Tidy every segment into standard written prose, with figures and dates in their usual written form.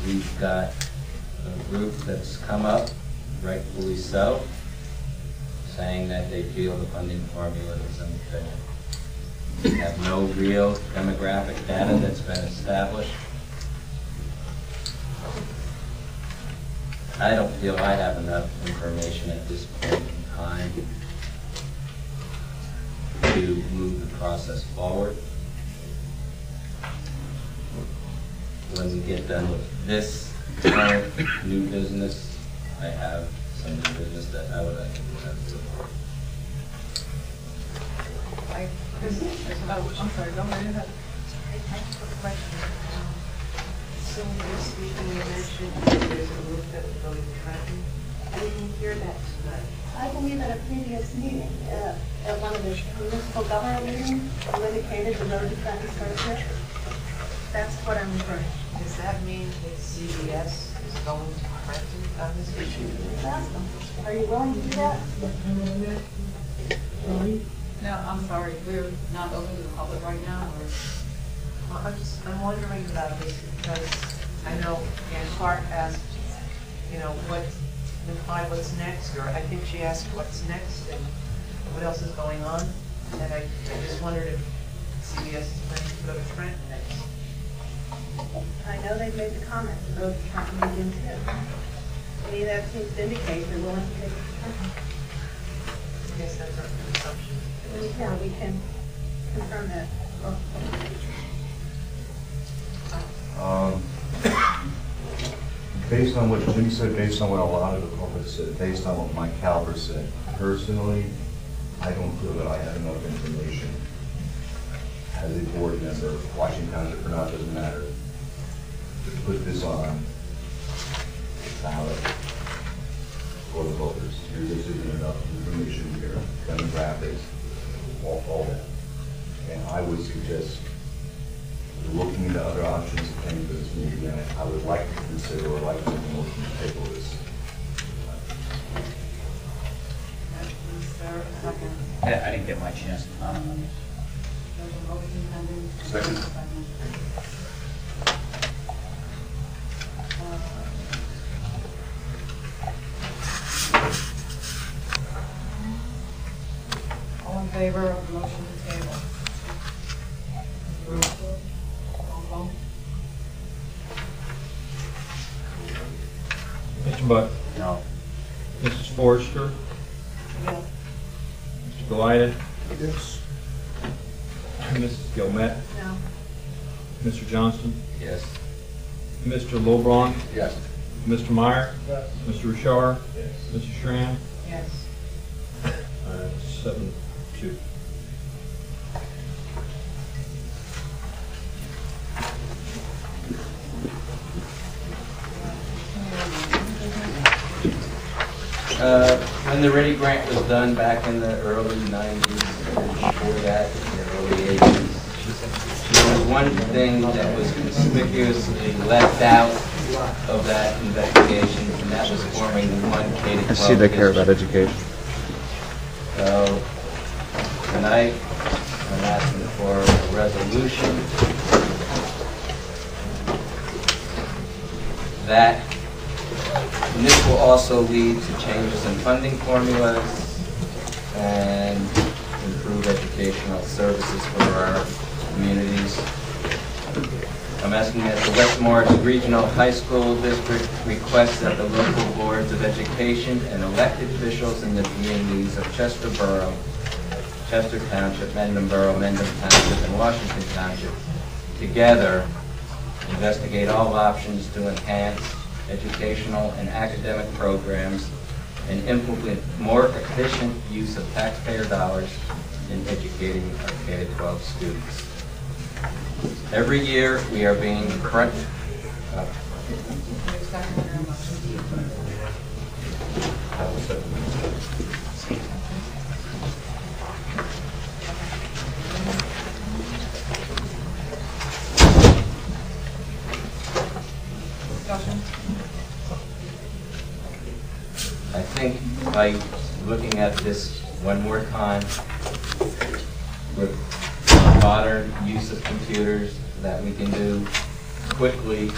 we've got a group that's come up, rightfully so, saying that they feel the funding formula is inefficient. We have no real demographic data that's been established. I don't feel I have enough information at this point in time to move the process forward. When we get done with this current new business, I have some new business that I would like to present to the board. I'm sorry, go right ahead. Thank you for the question. So when you were speaking, you mentioned that there's a group that would go to Trenton. I didn't hear that tonight. I believe at a previous meeting, at one of the municipal government meetings, you indicated the road to Trenton starts here. That's what I'm referring to. Does that mean that CBS is going to Trenton on this issue? Ask them. Are you willing to do that? No, I'm sorry, we're not open to the public right now, or? Well, I'm wondering about this because I know Ann Clark asked, what's next, or I think she asked what's next and what else is going on. And I just wondered if CBS is planning to go to Trenton next. I know they've made the comment, the road to Trenton region too. To me, that seems to indicate they're willing to take it to Trenton. I guess that's our assumption. We can confirm that. Based on what Jimmy said, based on what a lot of the public said, based on what Mike Calver said, personally, I don't feel that I have enough information as a board member, Washington Township or not, doesn't matter, to put this on the ballot for the voters. There just isn't enough information here, demographics, all that. And I would suggest looking into other options that came to this meeting, and I would like to consider or like to make a motion to table this. I didn't get my chance. Second. All in favor of the motion to table? Mr. Buck? No. Mrs. Forrester? No. Mr. Goliath? Yes. Mrs. Gilmet? No. Mr. Johnston? Yes. Mr. Lobron? Yes. Mr. Meyer? Yes. Mr. Richard? Yes. Mrs. Schramm? Yes. 7-2. When the Ready Grant was done back in the early 90s, and before that, in the early 80s, there was one thing that was conspicuously left out of that investigation, and that was forming one K-12 I see they care about district. education. So tonight, I'm asking for a resolution that, and this will also lead to changes in funding formulas and improve educational services for our communities. I'm asking that the West Morris Regional High School District requests that the local boards of education and elected officials in the communities of Chester Borough, Chester Township, Mendham Borough, Mendham Township, and Washington Township together investigate all options to enhance educational and academic programs and implement more efficient use of taxpayer dollars in educating our K-12 students. Every year we are being corrected. Discussion? I think by looking at this one more time, with modern use of computers that we can do quickly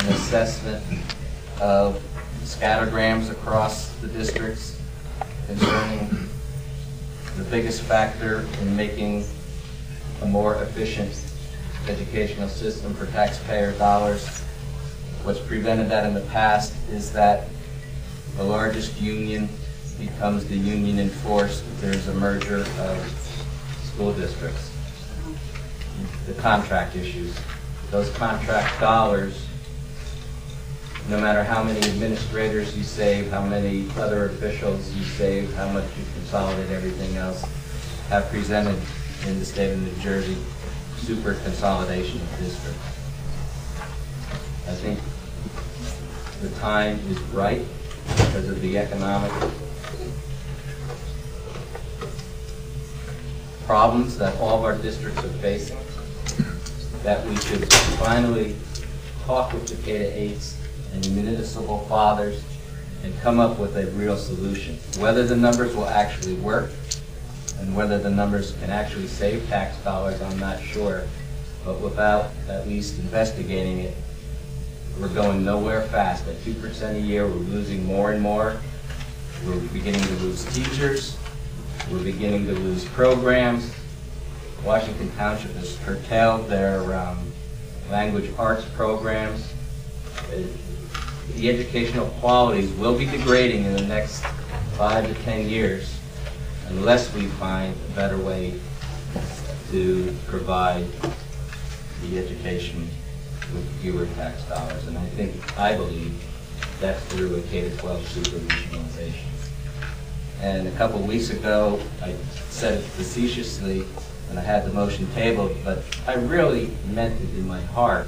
an assessment of scattergrams across the districts concerning the biggest factor in making a more efficient educational system for taxpayer dollars. What's prevented that in the past is that the largest union becomes the union enforced. There's a merger of school districts. The contract issues. Those contract dollars, no matter how many administrators you save, how many other officials you save, how much you consolidate everything else, have presented in the state of New Jersey super consolidation of districts. I think the time is right because of the economic problems that all of our districts are facing, that we should finally talk with the K-8s and municipal fathers and come up with a real solution. Whether the numbers will actually work and whether the numbers can actually save tax dollars, I'm not sure. But without at least investigating it, we're going nowhere fast. At 2% a year, we're losing more and more. We're beginning to lose teachers. We're beginning to lose programs. Washington Township has curtailed their language arts programs. The educational qualities will be degrading in the next 5 to 10 years unless we find a better way to provide the education with fewer tax dollars. And I believe that's through a K-12 super regionalization. And a couple weeks ago, I said it facetiously when I had the motion tabled, but I really meant it in my heart.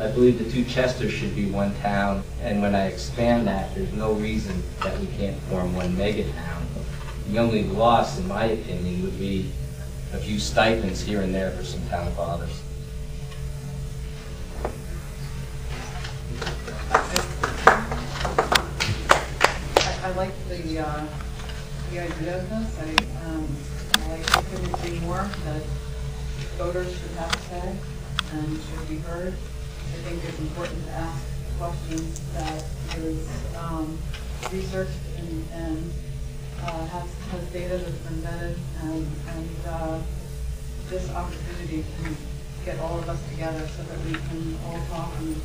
I believe the two Chesters should be one town, and when I expand that, there's no reason that we can't form one mega town. The only loss, in my opinion, would be a few stipends here and there for some town fathers. I like the idea of this. I like it couldn't agree more that voters should have a say and should be heard. I think it's important to ask questions that is researched and has data that's been vetted, and this opportunity to get all of us together so that we can all talk and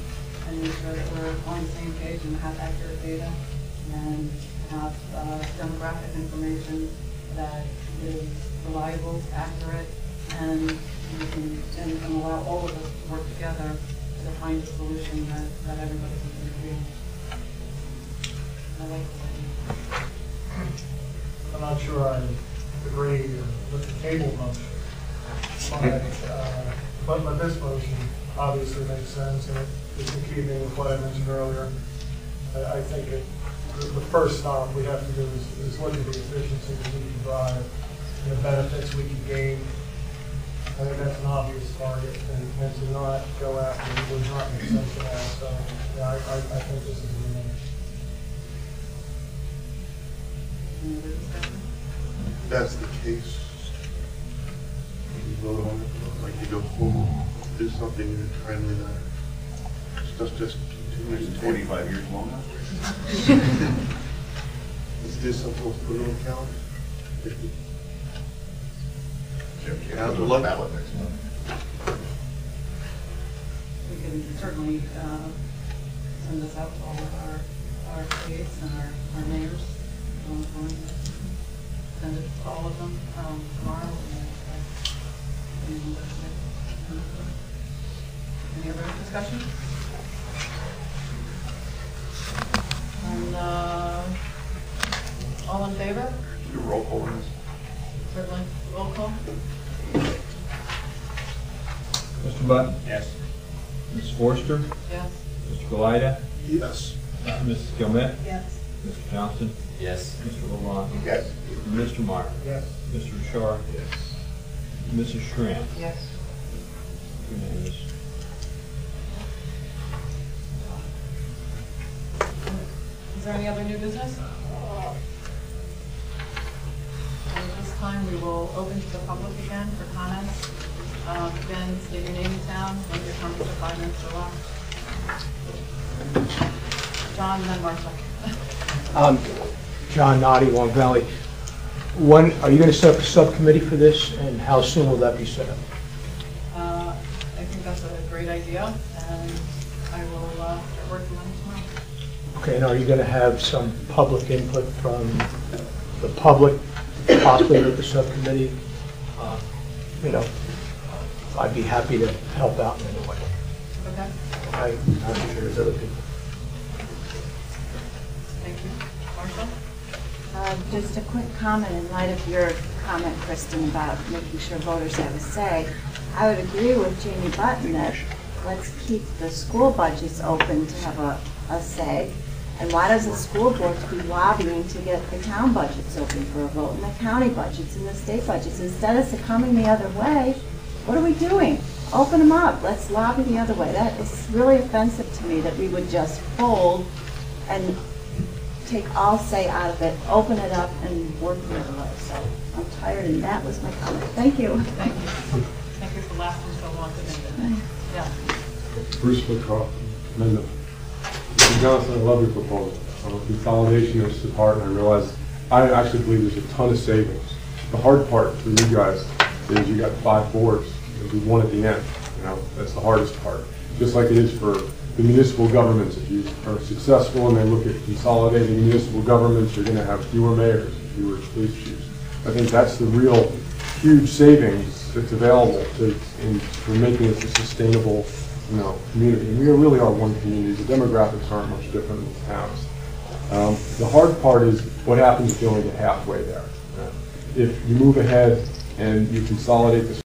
make sure that we're on the same page and have accurate data and have demographic information that is reliable, accurate, and allow all of us to work together to find a solution that everybody can agree on. I like that. I'm not sure I agree with the table motion, but this motion obviously makes sense, and it's in keeping with what I mentioned earlier. I think the first stop we have to do is look at the efficiency that we can drive and the benefits we can gain. I think that's an obvious target, and to not go after it would not make sense at all. So, yeah, I think this is a good one. If that's the case, you vote on it, like you go forward, do something in a timely manner. Let's just continue to 25 years long now. Let's do something, let's put it on the calendar. How's the look ballot next month? We can certainly send this out to all of our states and our mayors. Send it to all of them tomorrow. Any other discussion? And all in favor? Do a roll call on this. Certainly. Roll call. Mr. Button? Yes. Ms. Forster? Yes. Mr. Galida? Yes. Mrs. Gilmet? Yes. Mr. Johnson? Yes. Mr. LeBlanc? Yes. Mr. Meyer? Yes. Mr. Shar? Yes. Mrs. Schramm? Yes. Unanimous. Is there any other new business? At this time, we will open to the public again for comments. Again, state your name and town, limit your comments to 5 minutes or less. John, then Martha. John Noddy, Long Valley. When, are you going to set up a subcommittee for this, and how soon will that be set up? I think that's a great idea, and I will start working on it tomorrow. Okay, and are you going to have some public input from the public, possibly with the subcommittee? You know, I'd be happy to help out in any way. Okay, I'm sure there's other people. thank you. Martha? Just a quick comment in light of your comment, Kristen, about making sure voters have a say. I would agree with Jamie Button that let's keep the school budgets open to have a say. And why does the school board be lobbying to get the town budgets open for a vote, and the county budgets and the state budgets? Instead of succumbing the other way, what are we doing? Open them up. Let's lobby the other way. That is really offensive to me that we would just fold and take all say out of it, open it up, and work the other way. So I'm tired, and that was my comment. Thank you. Thank you. Thank you for lasting so long to make it. Yeah. Bruce McCall, Mendon. Mr. Johnson, I love your proposal. Consolidation is the part, and I realize, I actually believe there's a ton of savings. The hard part for you guys is you got 5 boards, and we one at the end. You know, that's the hardest part. Just like it is for the municipal governments. If you are successful and they look at consolidating municipal governments, you're going to have fewer mayors, fewer police chiefs. I think that's the real huge savings that's available for making this a sustainable, you know, community. And we really are one community. The demographics aren't much different in the towns. The hard part is what happens if you only get halfway there. If you move ahead and you consolidate this